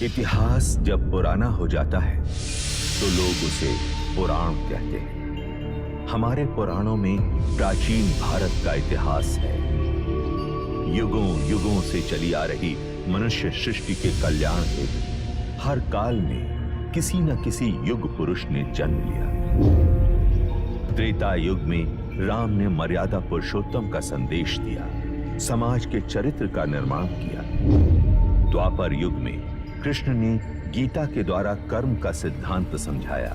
इतिहास जब पुराना हो जाता है तो लोग उसे पुराण कहते हैं। हमारे पुराणों में प्राचीन भारत का इतिहास है। युगों युगों से चली आ रही मनुष्य सृष्टि के कल्याण हेतु हर काल में किसी न किसी युग पुरुष ने जन्म लिया। त्रेता युग में राम ने मर्यादा पुरुषोत्तम का संदेश दिया, समाज के चरित्र का निर्माण किया। द्वापर युग में कृष्ण ने गीता के द्वारा कर्म का सिद्धांत समझाया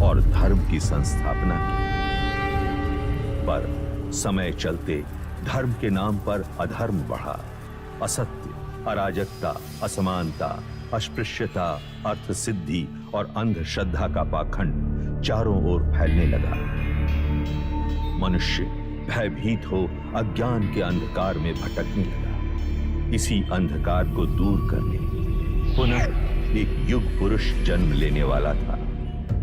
और धर्म की संस्थापना की। पर समय चलते धर्म के नाम पर अधर्म बढ़ा। असत्य, अराजकता, असमानता, अस्पृश्यता, अर्थ सिद्धि और अंधश्रद्धा का पाखंड चारों ओर फैलने लगा। मनुष्य भयभीत हो अज्ञान के अंधकार में भटकने लगा। इसी अंधकार को दूर करने पुनः एक युग पुरुष जन्म लेने वाला था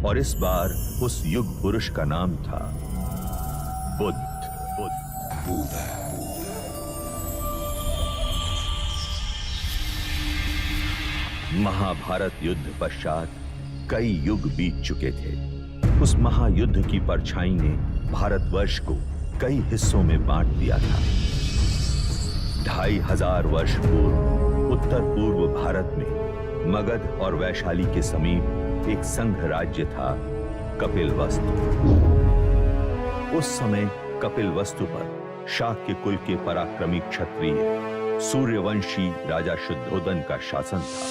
और इस बार उस युग पुरुष का नाम था बुद्ध। महाभारत युद्ध पश्चात कई युग बीत चुके थे। उस महायुद्ध की परछाई ने भारतवर्ष को कई हिस्सों में बांट दिया था। 2500 वर्ष पूर्व उत्तर पूर्व भारत में मगध और वैशाली के समीप एक संघ राज्य था, कपिलवस्तु। उस समय कपिलवस्तु पर शाक्य कुल के पराक्रमी क्षत्रिय सूर्यवंशी राजा शुद्धोदन का शासन था।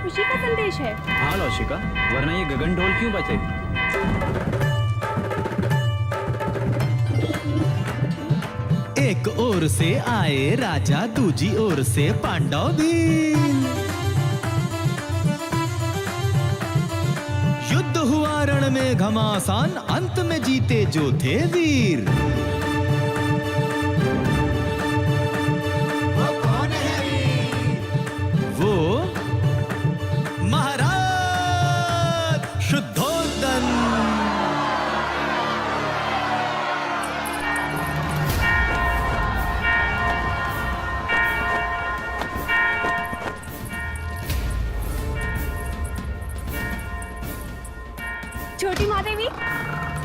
खुशी का संदेश है। हाँ लौशिका, वरना ये गगन ढोल क्यों बजे? एक ओर से आए राजा, दूजी ओर से पांडव भी। युद्ध हुआ रण में घमासान, अंत में जीते जो थे वीर।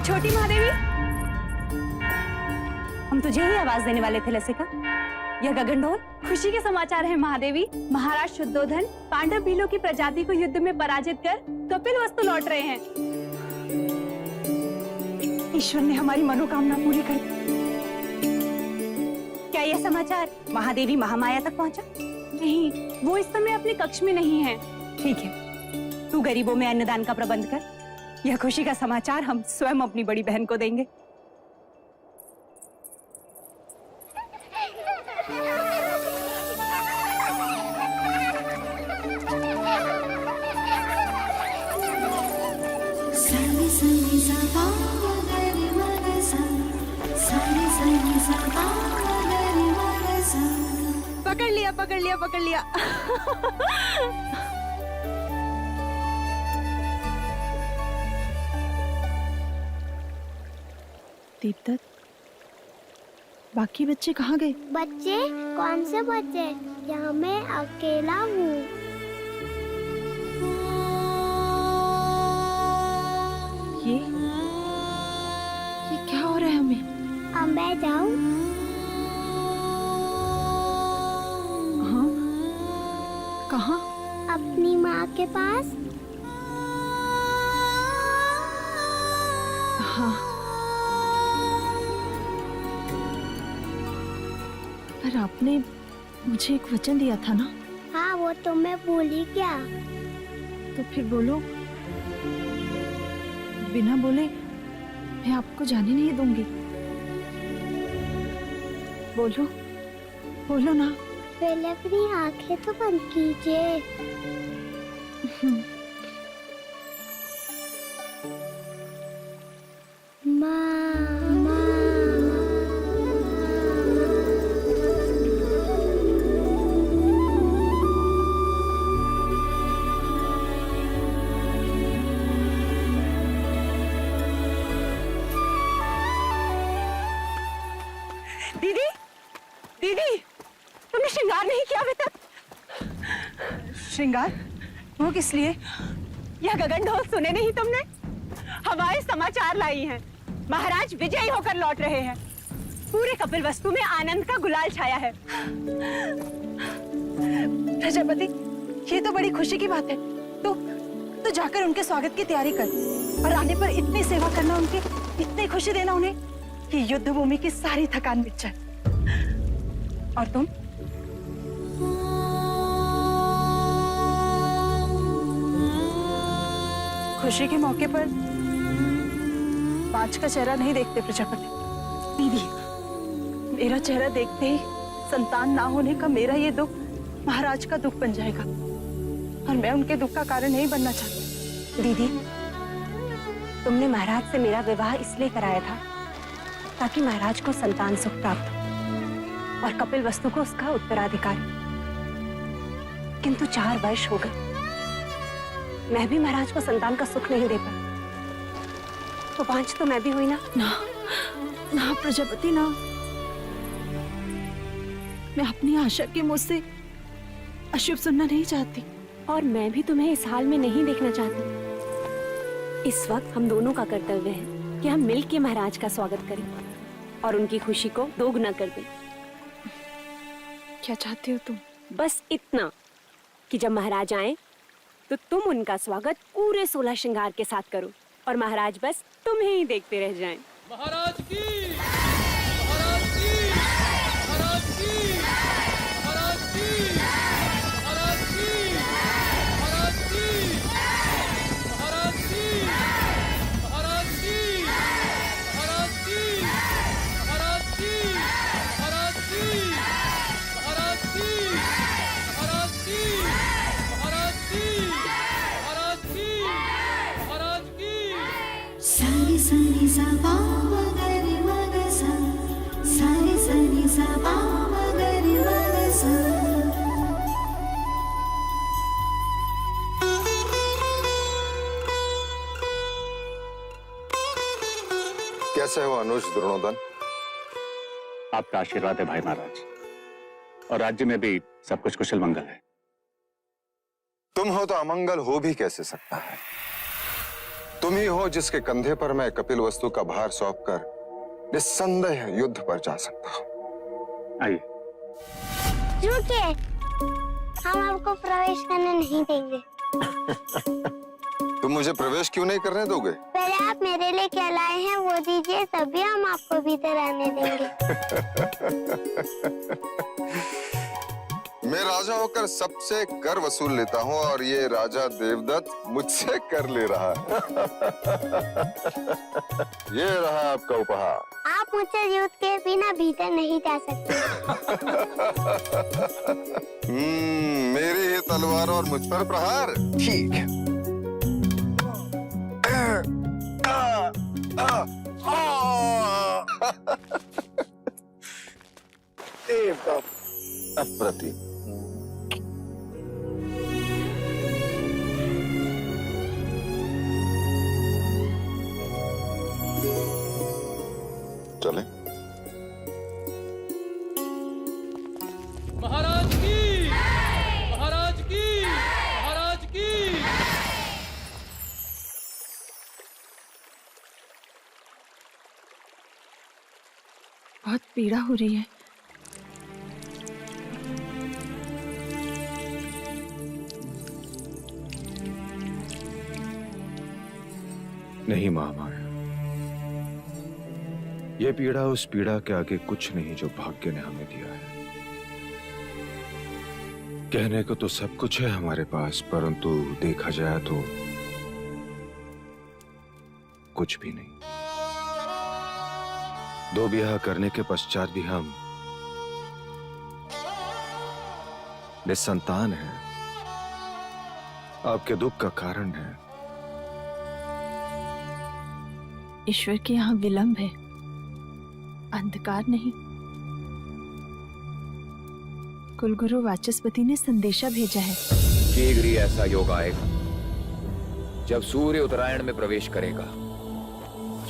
छोटी महादेवी, हम तुझे ही आवाज देने वाले थे लसिका। यह गगन ढोल खुशी के समाचार है महादेवी। महाराज शुद्धोधन पांडव भीलों की प्रजाति को युद्ध में पराजित कर कपिलवस्तु लौट रहे हैं। ईश्वर ने हमारी मनोकामना पूरी कर दी। क्या यह समाचार महादेवी महामाया तक पहुंचा? नहीं, वो इस समय अपने कक्ष में नहीं है। ठीक है, तू गरीबों में अन्नदान का प्रबंध कर। यह खुशी का समाचार हम स्वयं अपनी बड़ी बहन को देंगे। पकड़ लिया, पकड़ लिया, पकड़ लिया। दीपदत्त, बाकी बच्चे कहाँ गए? बच्चे? कौन से बच्चे? यहाँ मैं अकेला हूँ। ये क्या हो रहा है हमें? अब मैं जाऊँ? हाँ, कहाँ? अपनी माँ के पास। हाँ, पर आपने मुझे एक वचन दिया था ना? हाँ, वो तो मैं भूल ही गया। तो फिर बोलो। बिना बोले मैं आपको जाने नहीं दूंगी। बोलो, बोलो ना। पहले अपनी आंखें तो बंद कीजिए। दीदी, दीदी, तुमने श्रृंगार नहीं किया अभी तक। श्रृंगार? वो किस लिए? यह गगन ढोल सुने नहीं तुमने? हवाएं समाचार लाई हैं। महाराज विजयी होकर लौट रहे हैं। पूरे कपिल वस्तु में आनंद का गुलाल छाया है। प्रजापति, ये तो बड़ी खुशी की बात है। तो जाकर उनके स्वागत की तैयारी कर और आने पर इतनी सेवा करना, उनकी इतनी खुशी देना उन्हें कि युद्ध भूमि की सारी थकान मिट जाए। और तुम? खुशी के मौके पर पांच का चेहरा नहीं देखते प्रजापति। दीदी, मेरा चेहरा देखते ही संतान ना होने का मेरा ये दुख महाराज का दुख बन जाएगा और मैं उनके दुख का कारण नहीं बनना चाहती। दीदी, तुमने महाराज से मेरा विवाह इसलिए कराया था ताकि महाराज को संतान सुख प्राप्त हो और कपिल वस्तु को उसका उत्तराधिकारी। किंतु 4 वर्ष हो गए, मैं भी महाराज को संतान का सुख नहीं दे पाई। तो 5 तो मैं भी हुई ना। ना प्रजापति ना, मैं अपनी आशा के मुंह से अशुभ सुनना नहीं चाहती। और मैं भी तुम्हें इस हाल में नहीं देखना चाहती। इस वक्त हम दोनों का कर्तव्य है कि हम मिलकर महाराज का स्वागत करें और उनकी खुशी को दोगुना कर दें। क्या चाहती हो तुम? बस इतना कि जब महाराज आए तो तुम उनका स्वागत पूरे 16 श्रृंगार के साथ करो और महाराज बस तुम्हें ही देखते रह जाएं। महाराज की, महाराज की, महाराज की, महाराज की, महाराज की, महाराज की, महाराज की, महाराज की, महाराज की, महाराज की, महाराज की, महाराज की, महाराज की, महाराज की, महाराज की, महाराज की। सारे सनी सा पा मगरि मग सा, सारे सनी सा पा मगरि मग सा। कैसे हो अनुज द्रोणोदन? आपका आशीर्वाद है भाई महाराज, और राज्य में भी सब कुछ कुशल मंगल है। तुम हो तो अमंगल हो भी कैसे सकता है? तुम ही हो जिसके कंधे पर मैं कपिल वस्तु का भार सौंपकर निस्संदेह युद्ध पर जा सकता हूं। आइए। रुकिए, हम आपको प्रवेश करने नहीं देंगे। तुम मुझे प्रवेश क्यों नहीं करने दोगे? पहले आप मेरे लिए क्या लाए हैं वो दीजिए, तभी हम आपको भीतर आने देंगे। मैं राजा होकर सबसे कर वसूल लेता हूं और ये राजा देवदत्त मुझसे कर ले रहा है। ये रहा आपका उपहार। आप मुझसे युद्ध के बिना भीतर नहीं जा सकते। मेरी ही तलवार और मुझ पर प्रहार। ठीक है। अप्रतिम। चले। महाराज की, महाराज की, महाराज की। बहुत पीड़ा हो रही है। नहीं महामाया, ये पीड़ा उस पीड़ा के आगे कुछ नहीं जो भाग्य ने हमें दिया है। कहने को तो सब कुछ है हमारे पास, परंतु देखा जाए तो कुछ भी नहीं। 2 ब्याह करने के पश्चात भी हम निसंतान हैं। आपके दुख का कारण है। ईश्वर के यहाँ विलंब है, अंधकार नहीं। कुलगुरु वाचस्पति ने संदेशा भेजा है। शीघ्र ही ऐसा योग आएगा जब सूर्य उत्तरायण में प्रवेश करेगा,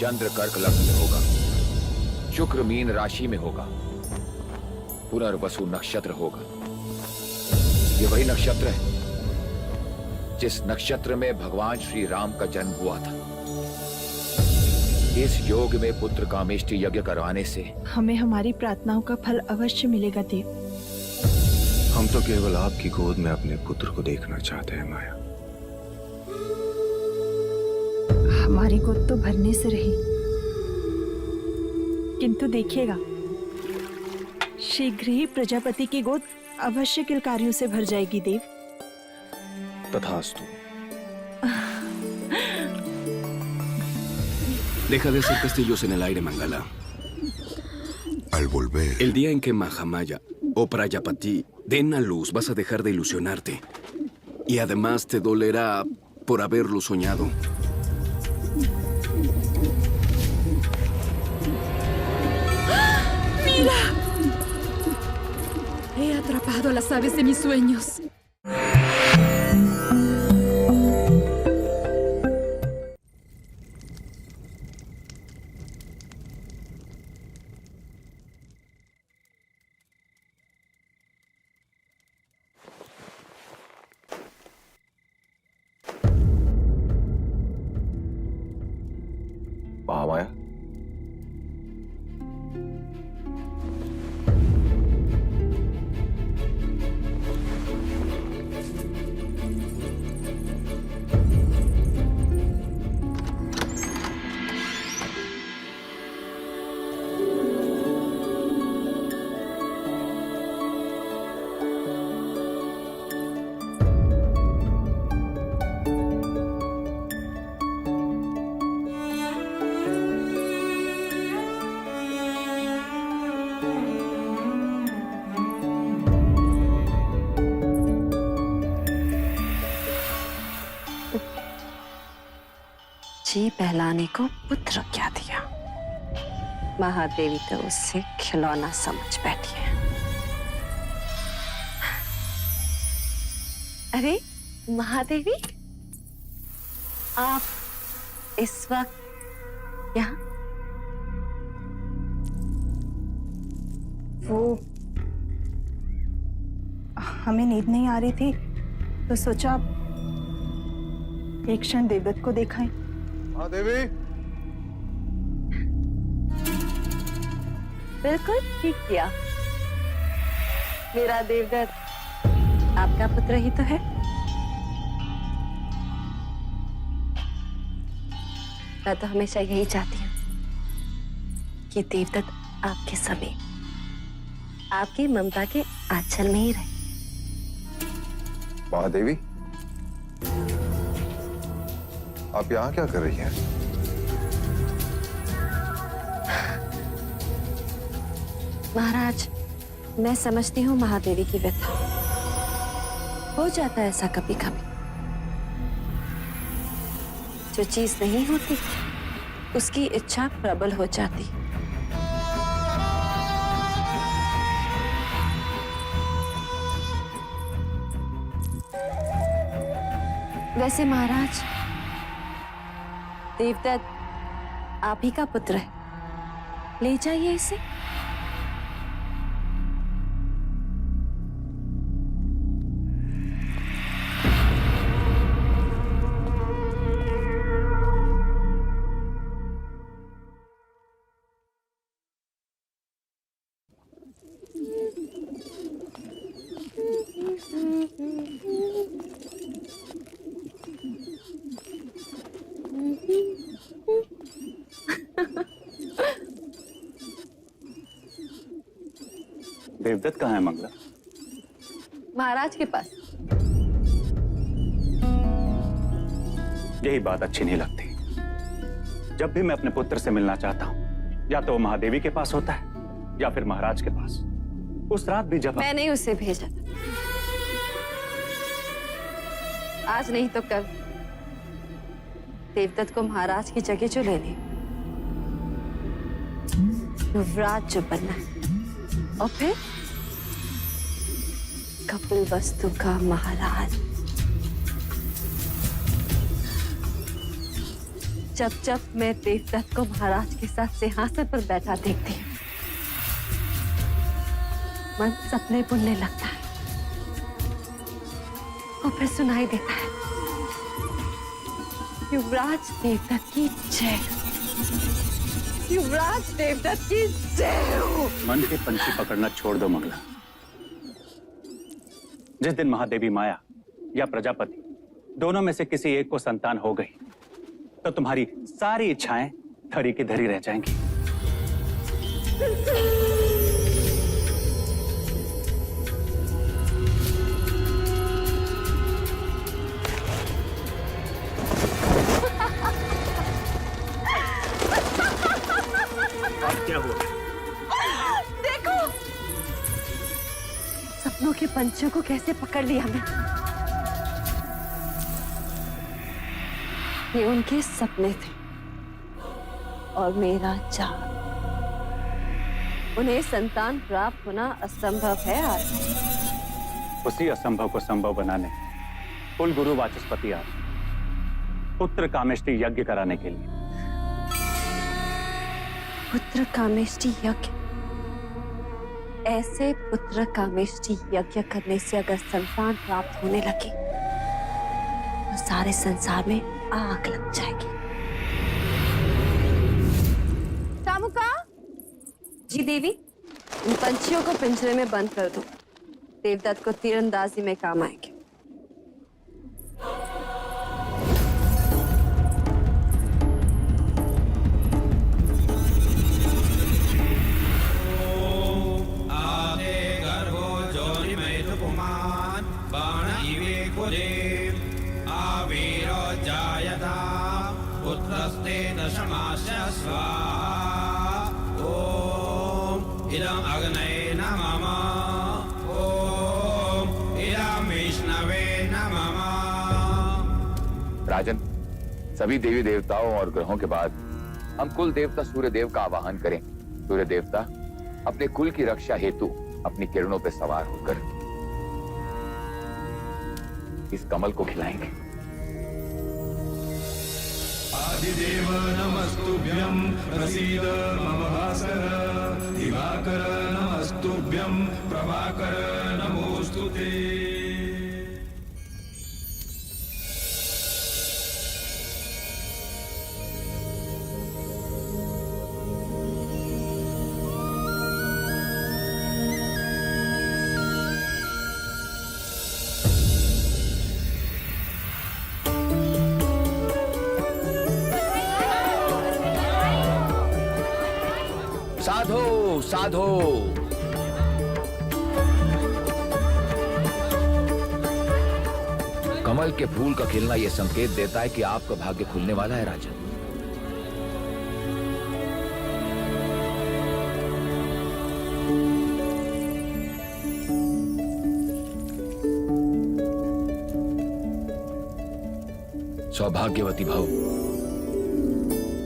चंद्र कर्क लग्न में होगा, शुक्र मीन राशि में होगा, पुनर्वसु नक्षत्र होगा। ये वही नक्षत्र है जिस नक्षत्र में भगवान श्री राम का जन्म हुआ था। इस योग में पुत्र कामेष्टि यज्ञ करवाने से हमें हमारी प्रार्थनाओं का फल अवश्य मिलेगा देव। हम तो केवल आपकी गोद में अपने पुत्र को देखना चाहते हैं माया। हमारी गोद तो भरने से रही, किंतु देखिएगा शीघ्र ही प्रजापति की गोद अवश्य किलकारियों से भर जाएगी देव। तथास्तु। Deja de hacer castillos en el aire, Mangala. Al volver, El día en que Mahamaya o Prayapati den a luz, vas a dejar de ilusionarte. Y además te dolerá por haberlo soñado. ¡Mira! He atrapado a las aves de mis sueños. Mahamaya, जी बहलाने को पुत्र क्या दिया, महादेवी तो उससे खिलौना समझ बैठी है। अरे महादेवी, आप इस वक्त यहाँ? वो हमें नींद नहीं आ रही थी तो सोचा एक क्षण देवदत्त को दिखाएं। हाँ देवी। बिल्कुल ठीक किया। मेरा देवदत्त आपका पुत्र ही तो है। मैं तो हमेशा यही चाहती हूँ कि देवदत्त आपके समीप, आपकी ममता के आंचल में ही रहे। महादेवी, आप यहाँ क्या कर रही हैं? महाराज, मैं समझती हूँ महादेवी की व्यथा। हो जाता है ऐसा कभी कभी। जो चीज नहीं होती उसकी इच्छा प्रबल हो जाती। वैसे महाराज, देवदत्त आप ही का पुत्र है, ले जाइए इसे। देवदत्त कहाँ है मंगला? महाराज के पास। यही बात अच्छी नहीं लगती। जब भी मैं अपने पुत्र से मिलना चाहता हूँ, या तो वो महादेवी के पास होता है या फिर महाराज के पास। उस रात भी जब मैंने उसे भेजा था, आज नहीं तो कल देवदत्त को महाराज की जगह जो लेने, युवराज जो बनना है, और फिर कपिल वस्तु का महाराज। जब जब मैं देवदत्त को महाराज के साथ सिंहासन पर बैठा देखती हूँ, मन सपने बुनने लगता है और फिर सुनाई देता है, युवराज देवदत्त की जय, युवराज देवदत्त की जय हो। मन के पंछी पकड़ना छोड़ दो मंगला। जिस दिन महादेवी माया या प्रजापति दोनों में से किसी एक को संतान हो गई, तो तुम्हारी सारी इच्छाएं धरी की धरी रह जाएंगी। अब क्या हुआ? देखो, सपनों के पंछियों को कैसे पकड़ लिया मैं। ये उनके सपने थे और मेरा जाल। उन्हें संतान प्राप्त होना असंभव है आज। उसी असंभव को संभव बनाने कुल गुरु वाचस्पति आज पुत्र कामेष्टि यज्ञ कराने के लिए। पुत्र कामेष्टि यज्ञ? ऐसे पुत्र कामेष्टि यज्ञ करने से अगर संतान प्राप्त होने लगे तो सारे संसार में आग लग जाएगी। कामुका जी देवी, इन पंछियों को पिंजरे में बंद कर दो। देवदत्त को तीरंदाजी में काम आएंगे। राजन, सभी देवी देवताओं और ग्रहों के बाद हम कुल देवता सूर्य देव का आवाहन करें। सूर्य देवता अपने कुल की रक्षा हेतु अपनी किरणों पर सवार होकर इस कमल को खिलाएंगे। आदिदेव नमस्तुभ्यं प्रसीद मम भास्कर, दिवाकर नमस्तुभ्यं प्रभाकर नमोस्तुते। साधो साधो, कमल के फूल का खिलना यह संकेत देता है कि आपका भाग्य खुलने वाला है राजन। सौभाग्यवती भव,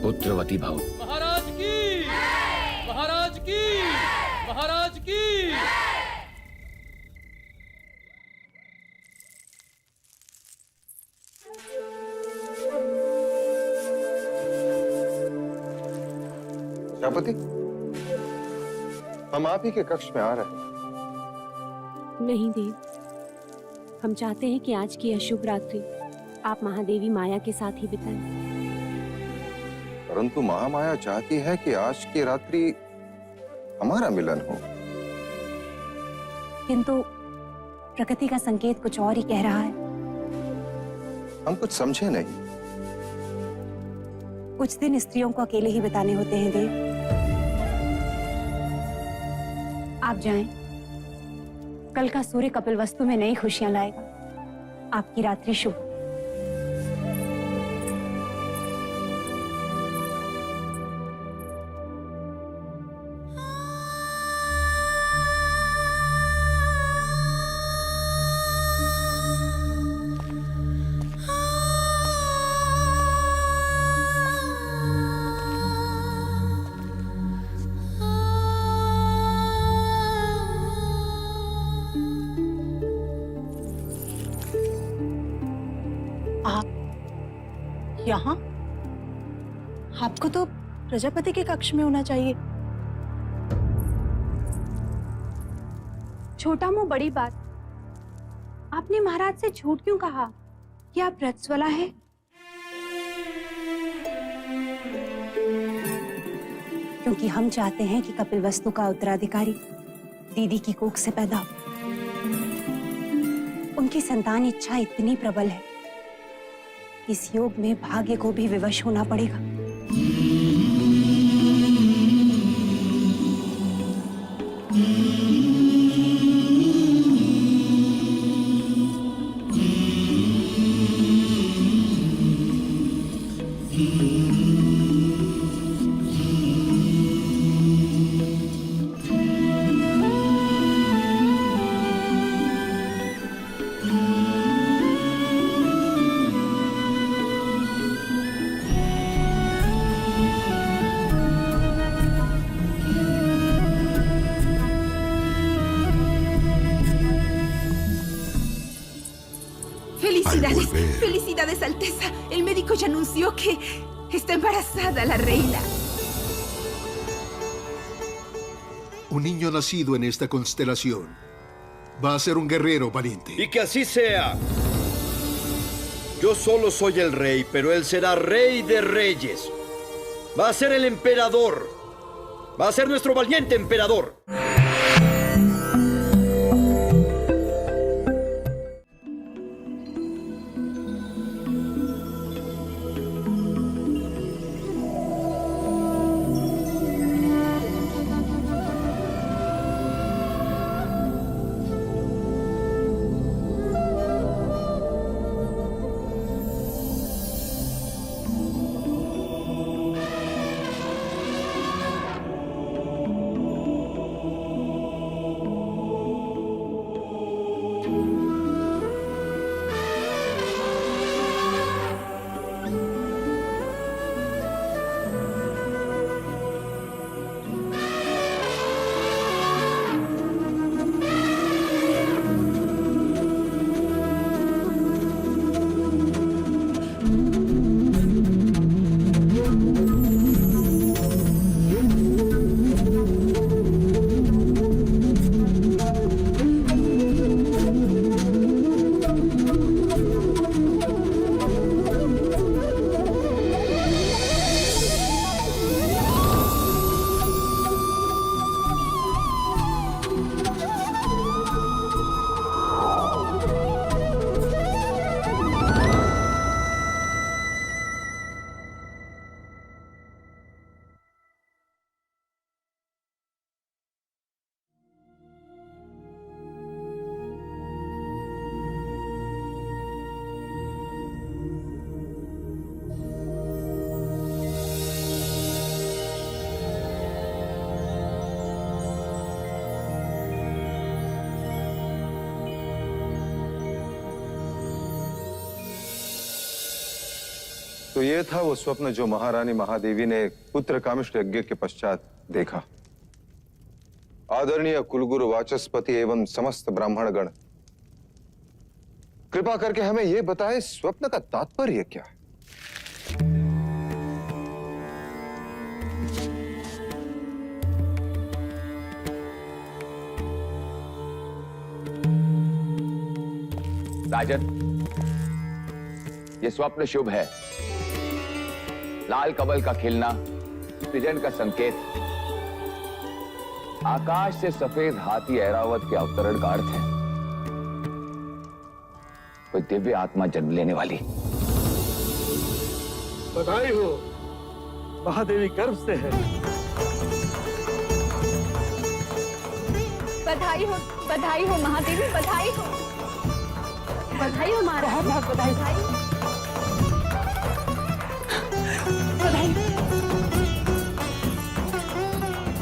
पुत्रवती भव। महाराज की, महाराज की, महाराज की। प्रजापति, हम आप ही के कक्ष में आ रहे हैं। नहीं देव, हम चाहते हैं कि आज की अशुभ रात्रि आप महादेवी माया के साथ ही बिताएं। परंतु महामाया चाहती है कि आज की रात्रि हमारा मिलन हो। किंतु प्रकृति का संकेत कुछ और ही कह रहा है। हम कुछ समझे नहीं। कुछ दिन स्त्रियों को अकेले ही बिताने होते हैं देव। आप जाएं, कल का सूर्य कपिलवस्तु में नई खुशियां लाएगा। आपकी रात्रि शुभ। यहाँ? आपको तो प्रजापति के कक्ष में होना चाहिए। छोटा मुंह बड़ी बात। आपने महाराज से झूठ क्यों कहा कि आप रजस्वला हैं? क्योंकि हम चाहते हैं कि कपिलवस्तु का उत्तराधिकारी दीदी की कोख से पैदा हो। उनकी संतान इच्छा इतनी प्रबल है, इस योग में भाग्य को भी विवश होना पड़ेगा। Felicidades, Alteza. El médico ya anunció que está embarazada la reina. Un niño nacido en esta constelación va a ser un guerrero valiente. Y que así sea. Yo solo soy el rey, pero él será rey de reyes. Va a ser el emperador. Va a ser nuestro valiente emperador. तो ये था वो स्वप्न जो महारानी महादेवी ने पुत्र कामिष्ठ यज्ञ के पश्चात देखा। आदरणीय कुलगुरु वाचस्पति एवं समस्त ब्राह्मणगण, कृपा करके हमें यह बताएं स्वप्न का तात्पर्य क्या है? राजन, ये स्वप्न शुभ है। लाल कमल का खिलना सृजन का संकेत, आकाश से सफेद हाथी ऐरावत के अवतरण का अर्थ है। कोई दिव्य आत्मा जन्म लेने वाली। बधाई हो, महादेवी गर्भ से है। बधाई हो महादेवी, बधाई हो महाराज। बहुत बधाई।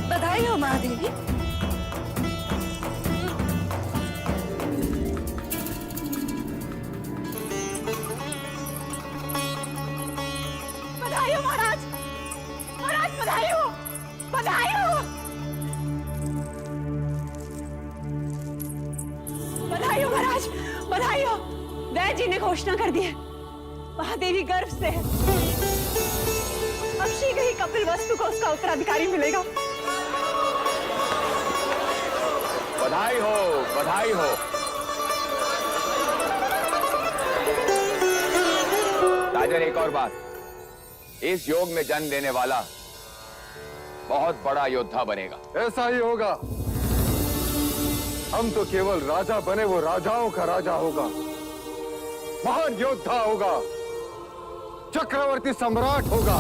बधाई हो महादेवी। बधाई हो महाराज, बधाई हो। बधाई हो महाराज, बधाई हो। वैद्य जी ने घोषणा कर दी है, महादेवी गर्भ से है। अब शीघ्र ही कपिल वस्तु को उसका उत्तराधिकारी मिलेगा। बधाई हो, बधाई हो। राजन, एक और बात, इस योग में जन्म लेने वाला बहुत बड़ा योद्धा बनेगा। ऐसा ही होगा। हम तो केवल राजा बने, वो राजाओं का राजा होगा, महान योद्धा होगा, चक्रवर्ती सम्राट होगा।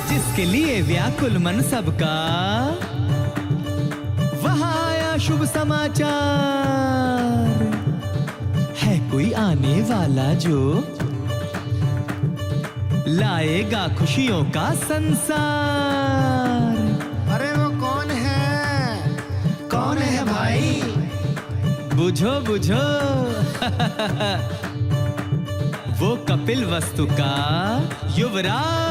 जिसके लिए व्याकुल मन सबका, वहां आया शुभ समाचार। है कोई आने वाला जो लाएगा खुशियों का संसार। अरे वो कौन है? कौन है भाई? बुझो बुझो। वो कपिल वस्तु का युवराज।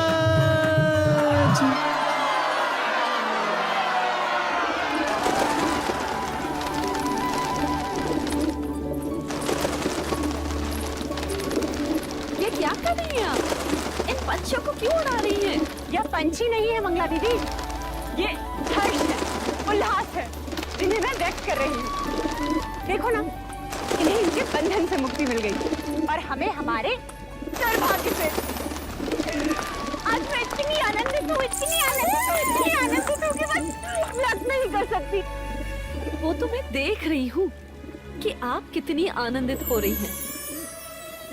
ये क्या कर रही हैं आप? इन पंछियों को क्यों उड़ा रही हैं? यह पंछी नहीं है मंगला दीदी, ये हर्ष है, उल्लास है, जिन्हें मैं व्यक्त कर रही हूँ। देखो ना, इन्हें इनके बंधन से मुक्ति मिल गई और हमें हमारे सौभाग्य से। आज मैं इतनी आनंदित हूँ कि बस व्यक्त नहीं कर सकती। वो तो मैं देख रही हूँ कि आप कितनी आनंदित हो रही हैं।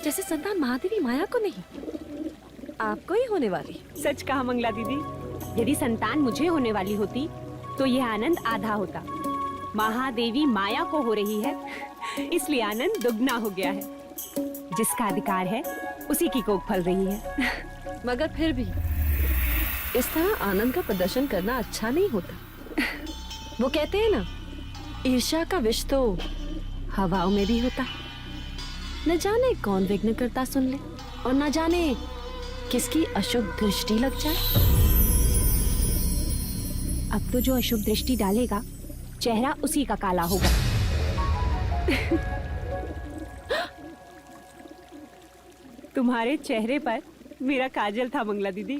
जैसे संतान महादेवी माया को नहीं, आपको ही होने वाली। सच कहा मंगला दीदी, यदि संतान मुझे होने वाली होती तो यह आनंद आधा होता। महादेवी माया को हो रही है, इसलिए आनंद दुगना हो गया है। जिसका अधिकार है उसी की कोख फल रही है। मगर फिर भी इस तरह आनंद का प्रदर्शन करना अच्छा नहीं होता। वो कहते हैं ना, ईर्ष्या का विष तो हवाओं में भी होता है। न जाने कौन विघ्न करता सुन ले और न जाने किसकी अशुभ दृष्टि लग जाए। अब तो जो अशुभ दृष्टि डालेगा चेहरा उसी का काला होगा। तुम्हारे चेहरे पर मेरा काजल था मंगला दीदी।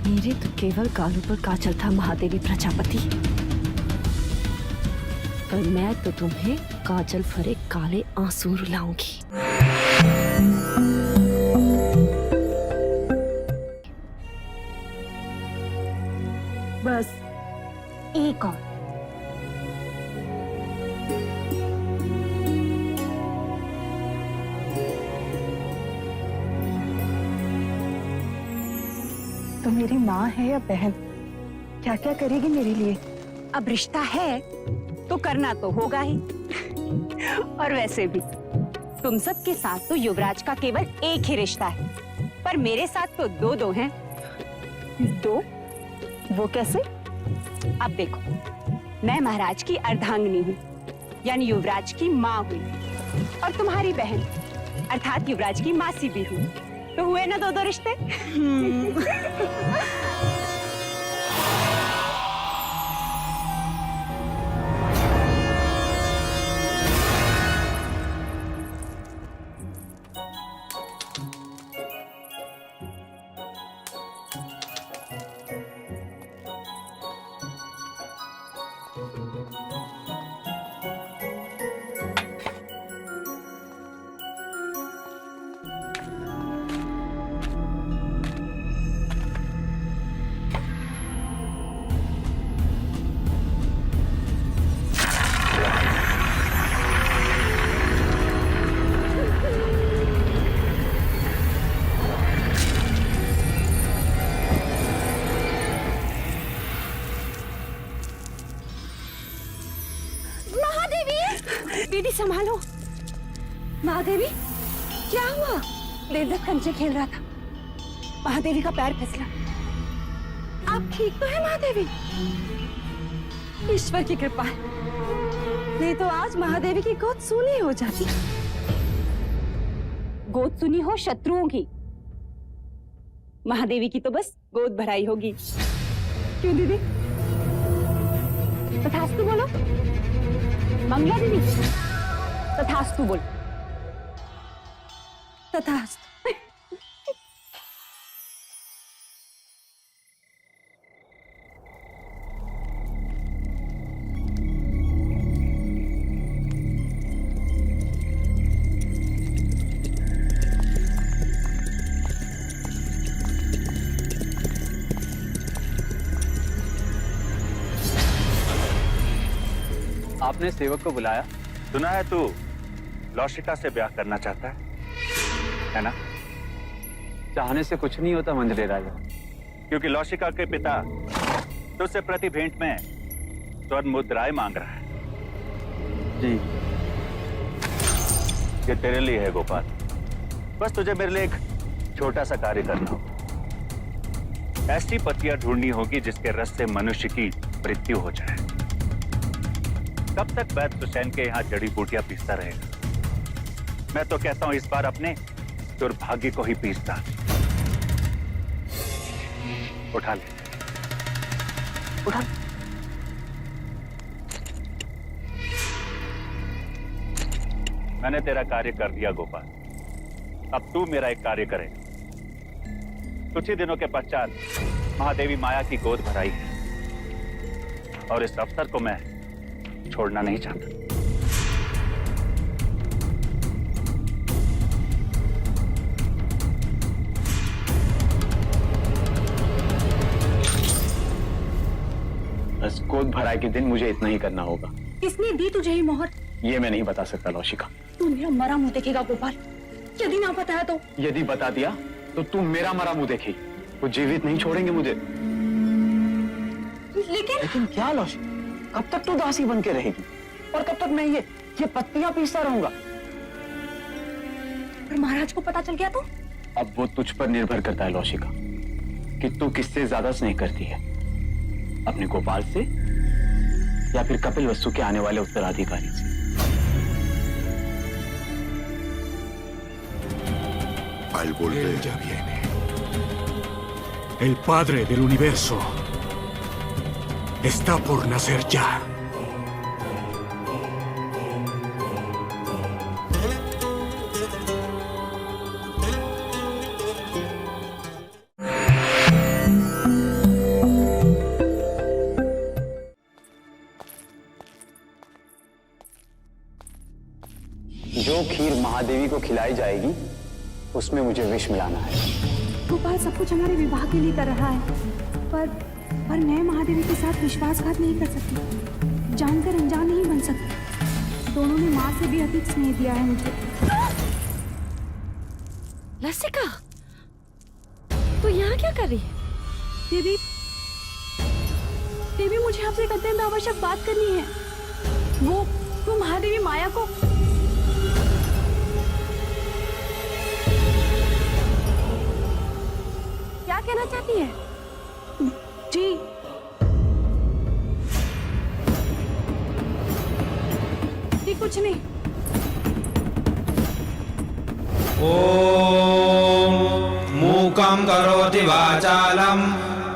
मेरे तो केवल गालों पर काजल था महादेवी प्रजापति, पर मैं तो तुम्हें काजल भरे काले आंसू रुलाऊंगी। बस एक और। तो मेरी माँ है या बहन, क्या क्या करेगी मेरे लिए? अब रिश्ता है तो करना तो होगा ही। और वैसे भी तुम सबके साथ तो युवराज का केवल एक ही रिश्ता है, पर मेरे साथ तो दो दो हैं। दो? वो कैसे? अब देखो, मैं महाराज की अर्धांगिनी हूँ, यानी युवराज की माँ हुई, और तुम्हारी बहन अर्थात युवराज की मासी भी हुई। तो हुए ना दो दो रिश्ते। महादेवी संभालो। महादेवी क्या हुआ? देवदत्त कंचे खेल रहा था, महादेवी का पैर फिसला। आप ठीक तो है महादेवी? ईश्वर की कृपा है, नहीं तो आज महादेवी की गोद सूनी हो जाती। गोद सुनी हो शत्रुओं की, महादेवी की तो बस गोद भराई होगी। क्यों दीदी? तथास्तु बोलो। मंगला दीदी तथास्तु बोलो। तथास्तु। आपने सेवक को बुलाया? सुना है तू लौशिका से ब्याह करना चाहता है ना? चाहने से कुछ नहीं होता मंजरे राजा, क्योंकि लौशिका के पिता तुझसे प्रति भेंट में स्वर्ण मुद्राएं मांग रहा है। जी, ये तेरे लिए है गोपाल। बस तुझे मेरे लिए एक छोटा सा कार्य करना होगा। ऐसी पत्तियां ढूंढनी होगी जिसके रस से मनुष्य की मृत्यु हो जाए। कब तक वैद्य हुसैन के यहाँ जड़ी बूटियां पीसता रहेगा? मैं तो कहता हूं इस बार अपने दुर्भाग्य को ही पीसता। उठा ले, उठा। मैंने तेरा कार्य कर दिया गोपाल, अब तू मेरा एक कार्य करे। कुछ ही दिनों के पश्चात महादेवी माया की गोद भराई है और इस अवसर को मैं छोड़ना नहीं चाहता। बस गोद भराई के दिन मुझे इतना ही करना होगा। किसने दी तुझे ये मोहर? ये मैं नहीं बता सकता लौशिका। तू मेरा मरा मुंह देखेगा गोपाल, यदि ना बताया तो? यदि बता दिया तो तू मेरा मरा मुंह देखेगी, वो जीवित नहीं छोड़ेंगे मुझे। लेकिन क्या लौशिका, कब तक तू दासी बन के रहेगी और कब तक मैं ये पत्तियां पीसता रहूंगा? पर महाराज को पता चल गया तो? अब वो तुझ पर निर्भर करता है लौशिका कि तू किससे ज्यादा स्नेह करती है, अपने गोपाल से या फिर कपिल वस्तु के आने वाले उत्तराधिकारी से। Al volver ya viene. El Padre del Universo está por nacer ya. जो खीर महादेवी को खिलाई जाएगी उसमें मुझे विष मिलाना है। गोपाल सब कुछ हमारे विवाह के लिए कर रहा है, पर मैं महादेवी के साथ विश्वासघात नहीं कर सकती, जानकर अनजान नहीं बन सकती। दोनों ने माँ से भी अधिक स्नेह दिया है मुझे। लसिका, तू यहाँ क्या कर रही है? देवी, देवी मुझे आपसे एक अत्यंत आवश्यक बात करनी है। वो महादेवी माया को क्या कहना चाहती है? जी, जी कुछ नहीं। ओम मूकं करोति वाचालं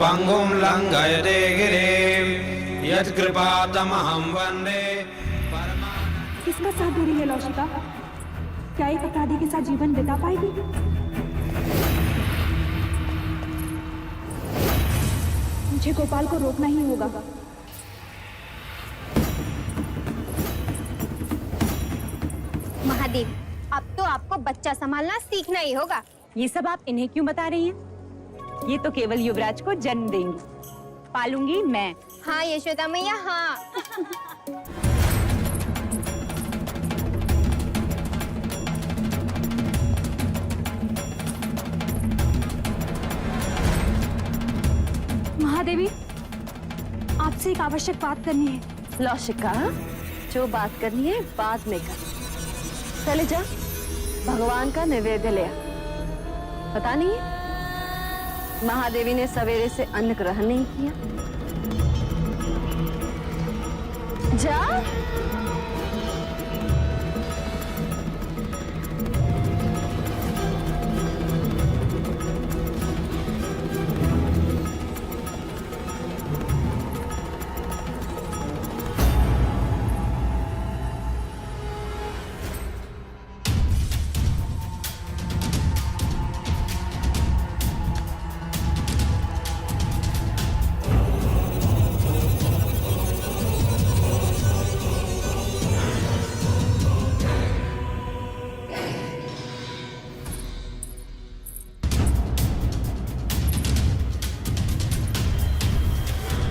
पंगुं लंघयते गिरिं यत्कृपातमहं वन्दे। किसका साथ दे रही है लौशिका? क्या एक अपराधी के साथ जीवन बिता पाएगी? मुझे गोपाल को रोकना ही होगा। महादेव, अब तो आपको बच्चा संभालना सीखना ही होगा। ये सब आप इन्हें क्यों बता रही हैं? ये तो केवल युवराज को जन्म देंगी, पालूंगी मैं। हाँ यशोदा मैया, हाँ। महादेवी, आपसे एक आवश्यक बात करनी है। लौशिका, जो बात करनी है बाद में कर। चले जा, भगवान का नैवेद्य ले आ। पता नहीं है महादेवी ने सवेरे से अन्न ग्रहण नहीं किया। जा।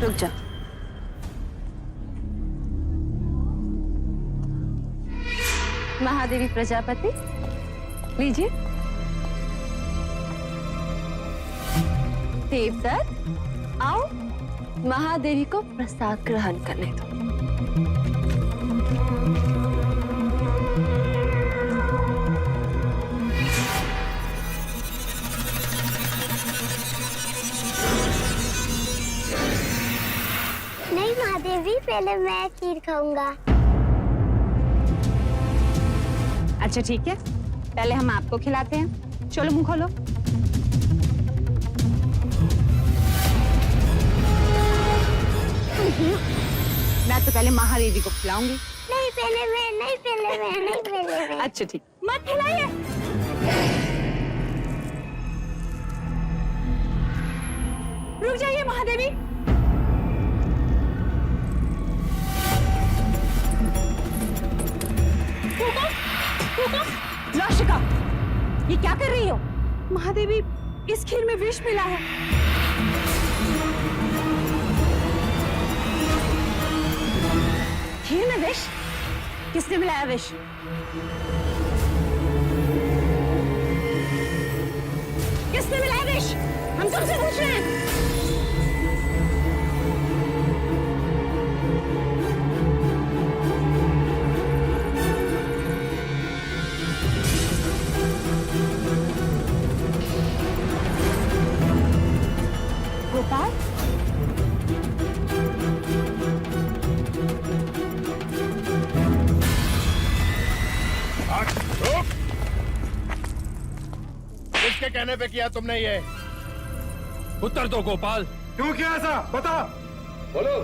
रुक जा। महादेवी प्रजापति, लीजिए। देवदत्त, आओ महादेवी को प्रसाद ग्रहण करने दो। नहीं महादेवी, पहले मैं खीर खाऊंगा। अच्छा ठीक है, पहले हम आपको खिलाते हैं। चलो मुंह खोलो। मैं तो पहले महादेवी को खिलाऊंगी। नहीं पहले मैं, नहीं पहले मैं, नहीं पहले मैं। अच्छा ठीक, मत खिलाइए। रुक जाइए महादेवी। लाशिका, ये क्या कर रही हो? महादेवी, इस खीर में विष मिला है। खीर में विष? किसने मिलाया विष? किसने मिलाया विष? हम सबसे पूछ रहे हैं। गोपाल, किसके कहने पे किया तुमने ये? उत्तर दो गोपाल। क्यों किया ऐसा? बता। बोलो।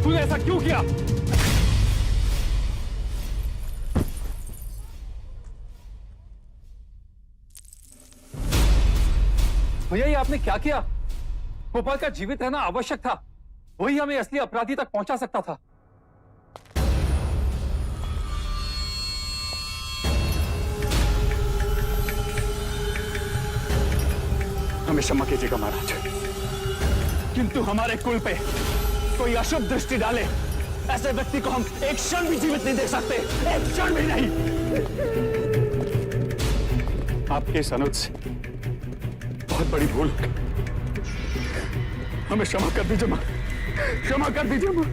तूने ऐसा क्यों किया? भैया, ये आपने क्या किया? गोपाल का जीवित रहना आवश्यक था, वही हमें असली अपराधी तक पहुंचा सकता था। हमें क्षमा कीजिएगा महाराज, किंतु हमारे कुल पे कोई अशुभ दृष्टि डाले ऐसे व्यक्ति को हम एक क्षण भी जीवित नहीं देख सकते, एक क्षण भी नहीं। आपके इस अनुज से बहुत बड़ी भूल हो गई। हमें क्षमा कर दीजिए मां, क्षमा कर दीजिए मां।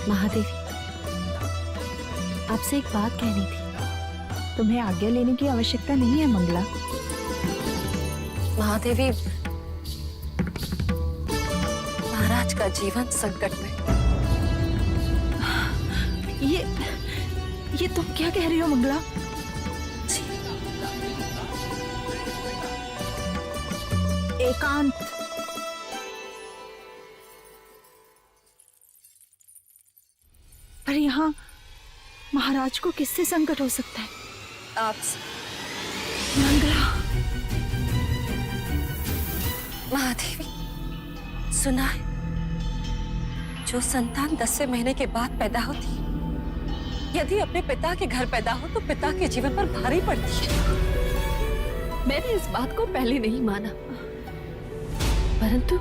महादेवी, आपसे एक बात कहनी थी। तुम्हें आज्ञा लेने की आवश्यकता नहीं है मंगला। महादेवी, महाराज का जीवन संकट में। ये तुम क्या कह रही हो मंगला? एकांत, महाराज को किससे संकट हो सकता है? आपसे। मंगला, महादेवी, सुना है जो संतान 10वें महीने के बाद पैदा होती है, यदि अपने पिता के घर पैदा हो तो पिता के जीवन पर भारी पड़ती है। मैंने इस बात को पहले नहीं माना, परंतु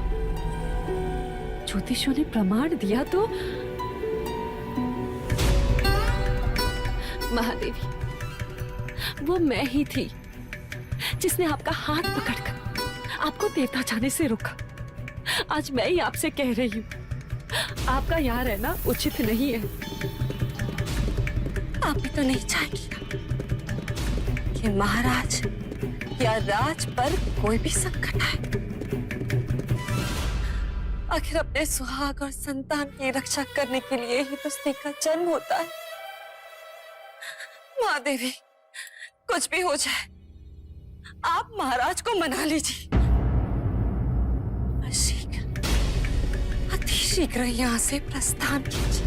ज्योतिषों ने प्रमाण दिया तो महादेवी, वो मैं ही थी जिसने आपका हाथ पकड़कर आपको देवता जाने से रोका। आज मैं ही आपसे कह रही हूँ, आपका यहाँ रहना उचित नहीं है। आप भी तो नहीं चाहेंगी कि महाराज या राज पर कोई भी संकट आए। आखिर अपने सुहाग और संतान की रक्षा करने के लिए ही तो स्त्री का जन्म होता है। महादेवी, कुछ भी हो जाए, आप महाराज को मना लीजिए। शीघ्र, अति शीघ्र यहाँ से प्रस्थान कीजिए।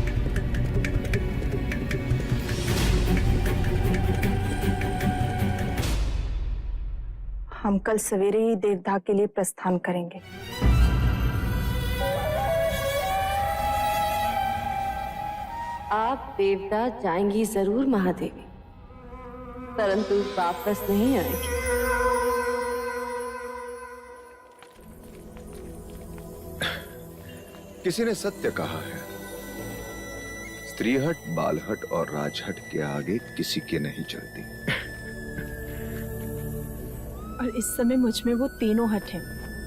हम कल सवेरे ही देवदाह के लिए प्रस्थान करेंगे। आप देवदाह जाएंगी जरूर महादेवी, परंतु वापस नहीं आएंगी। किसी ने सत्य कहा है, स्त्रीहट, बालहट और राजहट के आगे किसी के नहीं चलती। और इस समय मुझ में वो तीनों हट हैं,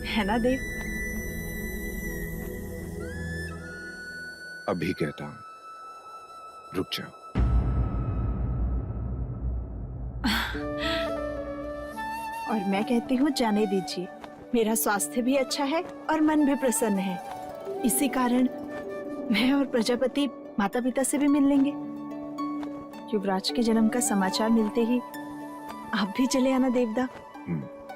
है ना देव? अभी कहता हूं, रुक जाओ। और मैं कहती हूँ जाने दीजिए, मेरा स्वास्थ्य भी अच्छा है और मन भी प्रसन्न है। इसी कारण मैं और प्रजापति माता पिता से भी मिल लेंगे। युवराज के जन्म का समाचार मिलते ही आप भी चले आना देवदा।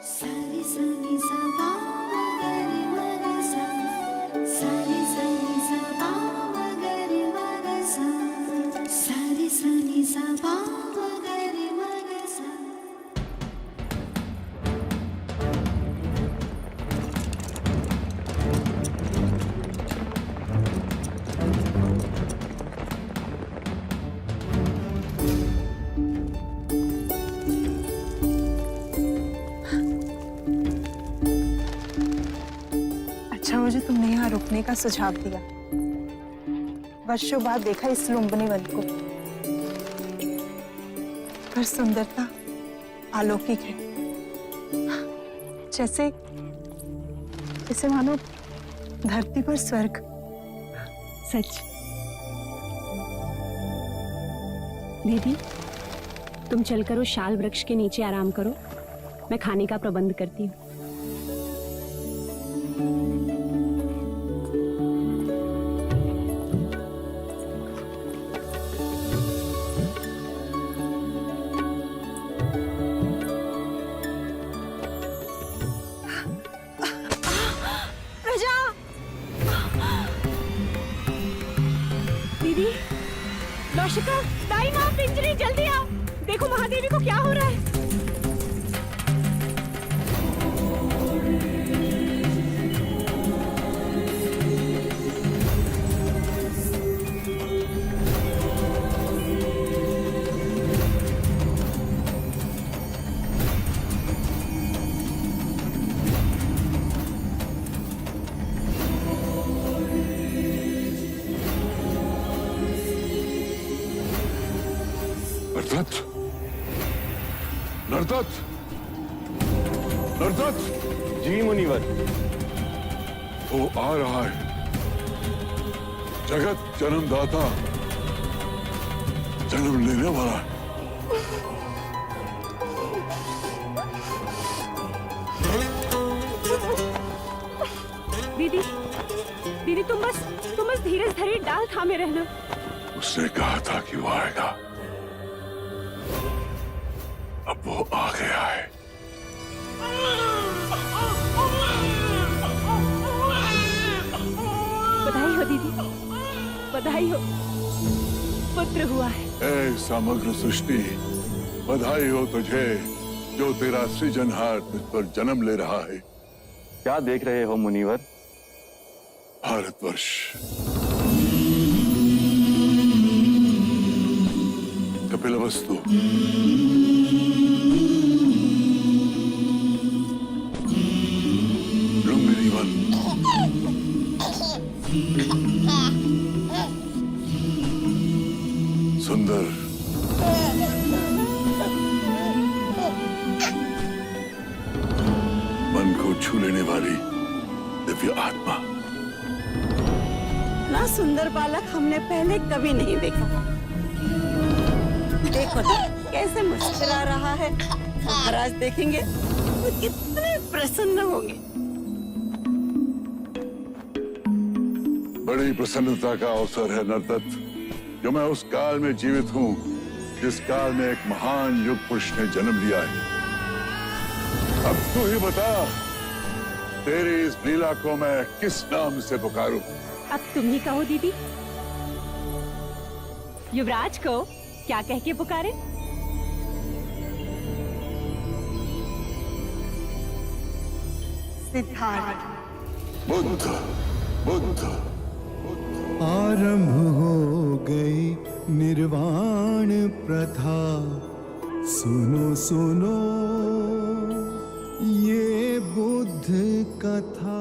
सारी सनी सा पा मगरी मग सा, सारी सनी सा पा मगरी मग सा, सारी सनी सा पा मगरी मग सा। अच्छा हो जो तुमने यहाँ रुकने का सुझाव दिया। वर्षों बाद देखा इस लुम्बनी वन को, पर सुंदरता अलौकिक है। जैसे जैसे मानो धरती पर स्वर्ग। सच। दीदी, तुम चलकर उस शाल वृक्ष के नीचे आराम करो, मैं खाने का प्रबंध करती हूँ। दीदी, नौशिका, दाई माँ, पिंजरी, जल्दी आओ। देखो महादेवी को क्या हो रहा है। नरदत्त, नरदत्त, नरदत्त। जी मुनिवर। वो आ रहा है, जगत जन्मदाता, जन्म लेने वाला है। दीदी, दीदी तुम बस धीरज धरी डाल थामे रहना। उसने कहा था कि वो आएगा, अब वो आ गया है। बधाई हो दीदी, बधाई हो, पुत्र हुआ है। ऐ समग्र सृष्टि, बधाई हो तुझे जो तेरा सृजनहार तुझ पर जन्म ले रहा है। क्या देख रहे हो मुनिवर? भारतवर्ष। कपिलवस्तु, लुम्बिनी वन, सुंदर, मन को छू लेने वाली दिव्य आत्मा। ना सुंदर बालक हमने पहले कभी नहीं देखा। देखो तो कैसे मुस्कुरा रहा है। महाराज देखेंगे तो कितने प्रसन्न होंगे। बड़ी प्रसन्नता का अवसर है नरदत्त, जो मैं उस काल में जीवित हूँ जिस काल में एक महान युग पुरुष ने जन्म लिया है। अब तू ही बता, तेरी इस लीला को मैं किस नाम से पुकारूं? अब तुम ही कहो दीदी। युवराज को क्या कह के पुकारे? सिद्धार्थ। बुद्ध, बुद्ध। आरंभ हो गई निर्वाण प्रथा, सुनो सुनो ये बुद्ध कथा।